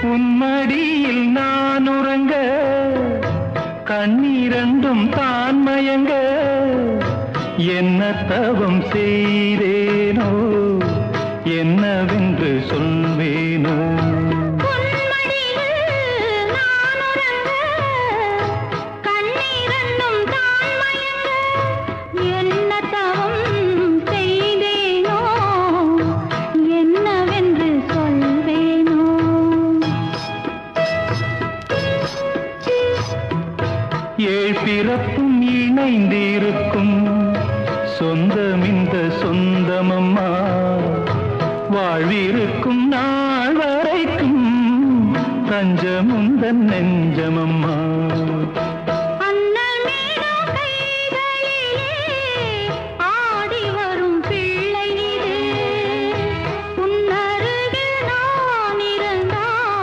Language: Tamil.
உன்மடியில் நான் உறங்க கண்ணீரண்டும் தான் மயங்க என்ன தவம் செய்தேனோ என்னவென்று சொல்வேனோ ஏழ் பிறப்பும் இணைந்திருக்கும் சொந்தம் இந்த சொந்தமம்மா வாழ்விருக்கும் நாள் வரைக்கும் தஞ்சமுந்தன் நெஞ்சமம்மா